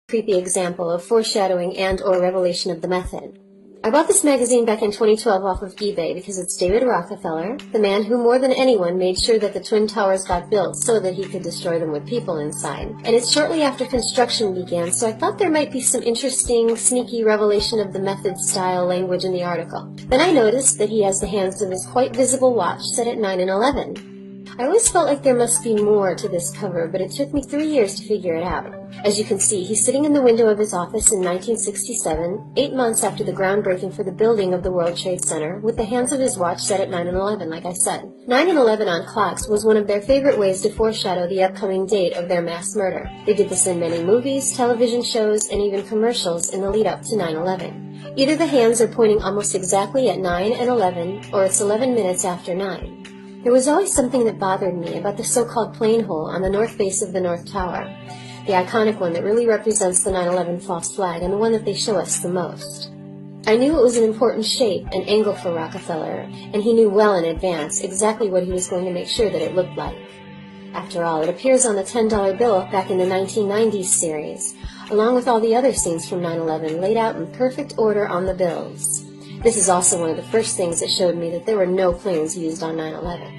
creepy example of foreshadowing and/or revelation of the method. I bought this magazine back in 2012 off of eBay because it's David Rockefeller, the man who more than anyone made sure that the Twin Towers got built so that he could destroy them with people inside. And it's shortly after construction began, so I thought there might be some interesting, sneaky revelation of the method style language in the article. Then I noticed that he has the hands of his quite visible watch set at 9 and 11. I always felt like there must be more to this cover, but it took me 3 years to figure it out. As you can see, he's sitting in the window of his office in 1967, 8 months after the groundbreaking for the building of the World Trade Center, with the hands of his watch set at 9 and 11, like I said. 9 and 11 on clocks was one of their favorite ways to foreshadow the upcoming date of their mass murder. They did this in many movies, television shows, and even commercials in the lead-up to 9/11. Either the hands are pointing almost exactly at 9 and 11, or it's 11 minutes after 9. There was always something that bothered me about the so-called plane hole on the north face of the North Tower, the iconic one that really represents the 9/11 false flag and the one that they show us the most. I knew it was an important shape and angle for Rockefeller, and he knew well in advance exactly what he was going to make sure that it looked like. After all, it appears on the $10 bill back in the 1990s series, along with all the other scenes from 9/11 laid out in perfect order on the bills. This is also one of the first things that showed me that there were no planes used on 9/11.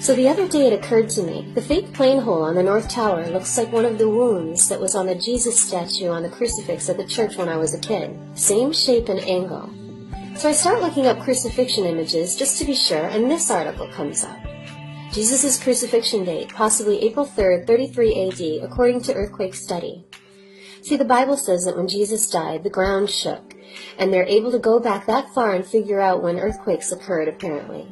So the other day it occurred to me, the fake plane hole on the North Tower looks like one of the wounds that was on the Jesus statue on the crucifix at the church when I was a kid. Same shape and angle. So I start looking up crucifixion images just to be sure, and this article comes up. Jesus' crucifixion date, possibly April 3rd, 33 AD, according to earthquake study. See, the Bible says that when Jesus died, the ground shook, and they're able to go back that far and figure out when earthquakes occurred, apparently.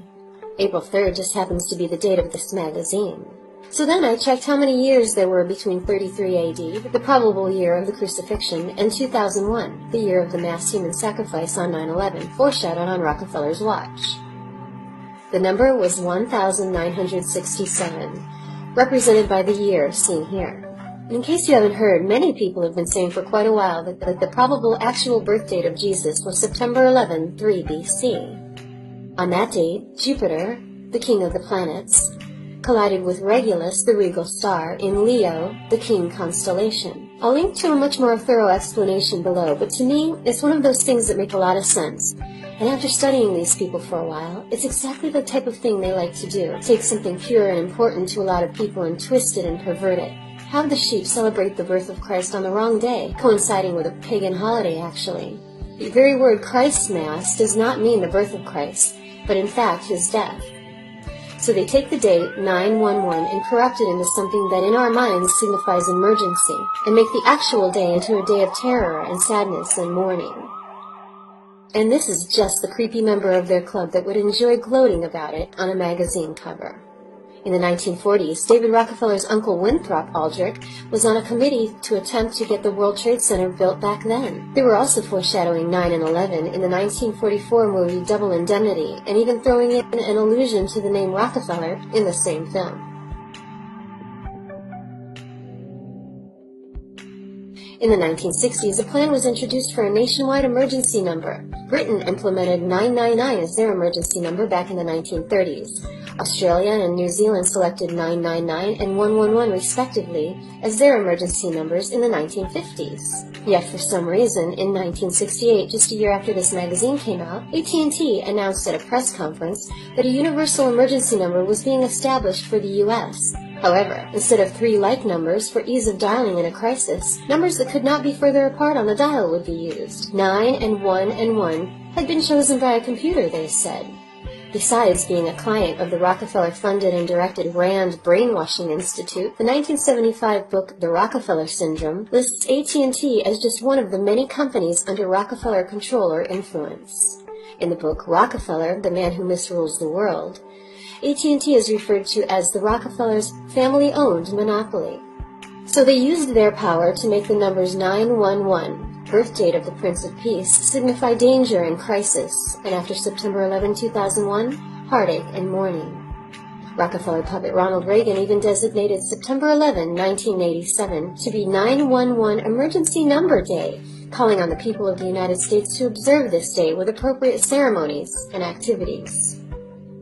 April 3rd just happens to be the date of this magazine. So then I checked how many years there were between 33 AD, the probable year of the crucifixion, and 2001, the year of the mass human sacrifice on 9/11, foreshadowed on Rockefeller's watch. The number was 1967, represented by the year seen here. In case you haven't heard, many people have been saying for quite a while that the probable actual birth date of Jesus was September 11, 3 BC. On that date, Jupiter, the king of the planets, collided with Regulus, the regal star, in Leo, the king constellation. I'll link to a much more thorough explanation below, but to me, it's one of those things that make a lot of sense. And after studying these people for a while, it's exactly the type of thing they like to do. Take something pure and important to a lot of people and twist it and pervert it. Have the sheep celebrate the birth of Christ on the wrong day, coinciding with a pagan holiday, actually. The very word Christmas does not mean the birth of Christ, but in fact his death. So they take the date 9/11 and corrupt it into something that in our minds signifies emergency, and make the actual day into a day of terror and sadness and mourning. And this is just the creepy member of their club that would enjoy gloating about it on a magazine cover. In the 1940s, David Rockefeller's uncle Winthrop Aldrich was on a committee to attempt to get the World Trade Center built back then. They were also foreshadowing 9 and 11 in the 1944 movie Double Indemnity, and even throwing in an allusion to the name Rockefeller in the same film. In the 1960s, a plan was introduced for a nationwide emergency number. Britain implemented 999 as their emergency number back in the 1930s. Australia and New Zealand selected 999 and 111 respectively as their emergency numbers in the 1950s. Yet for some reason, in 1968, just a year after this magazine came out, AT&T announced at a press conference that a universal emergency number was being established for the U.S. However, instead of 3 like numbers for ease of dialing in a crisis, numbers that could not be further apart on the dial would be used. 9 and 1 had been chosen by a computer, they said. Besides being a client of the Rockefeller-funded and directed RAND Brainwashing Institute, the 1975 book The Rockefeller Syndrome lists AT&T as just one of the many companies under Rockefeller control or influence. In the book Rockefeller, the Man Who Misrules the World, AT&T is referred to as the Rockefellers' family-owned monopoly. So they used their power to make the numbers 911, birth date of the Prince of Peace, signify danger and crisis, and after September 11, 2001, heartache and mourning. Rockefeller puppet Ronald Reagan even designated September 11, 1987 to be 911 Emergency Number Day, calling on the people of the United States to observe this day with appropriate ceremonies and activities.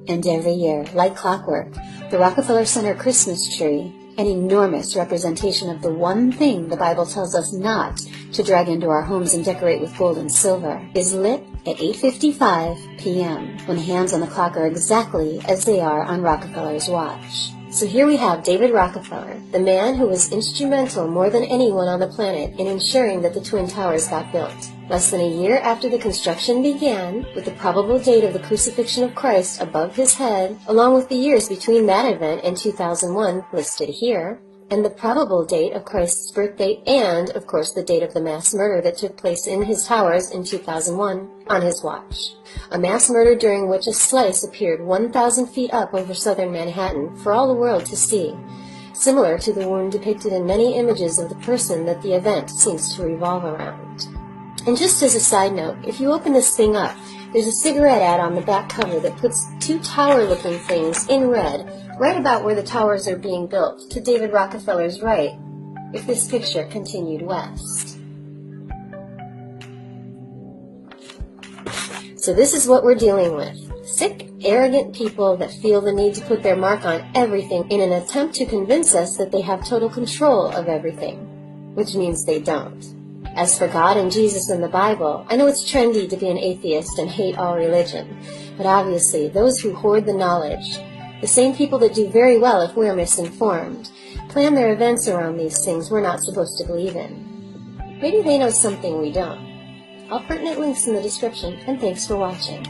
And every year, like clockwork, the Rockefeller Center Christmas tree, an enormous representation of the one thing the Bible tells us not to drag into our homes and decorate with gold and silver, is lit at 8:55 p.m., when hands on the clock are exactly as they are on Rockefeller's watch. So here we have David Rockefeller, the man who was instrumental more than anyone on the planet in ensuring that the Twin Towers got built. Less than a year after the construction began, with the probable date of the crucifixion of Christ above his head, along with the years between that event and 2001 listed here, and the probable date of Christ's birthday and, of course, the date of the mass murder that took place in his towers in 2001 on his watch. A mass murder during which a slice appeared 1,000 feet up over southern Manhattan for all the world to see, similar to the wound depicted in many images of the person that the event seems to revolve around. And just as a side note, if you open this thing up, there's a cigarette ad on the back cover that puts two tower-looking things in red right about where the towers are being built, to David Rockefeller's right, if this picture continued west. So this is what we're dealing with. Sick, arrogant people that feel the need to put their mark on everything in an attempt to convince us that they have total control of everything, which means they don't. As for God and Jesus and the Bible, I know it's trendy to be an atheist and hate all religion, but obviously those who hoard the knowledge, the same people that do very well if we're misinformed, plan their events around these things we're not supposed to believe in. Maybe they know something we don't. All pertinent links in the description, and thanks for watching.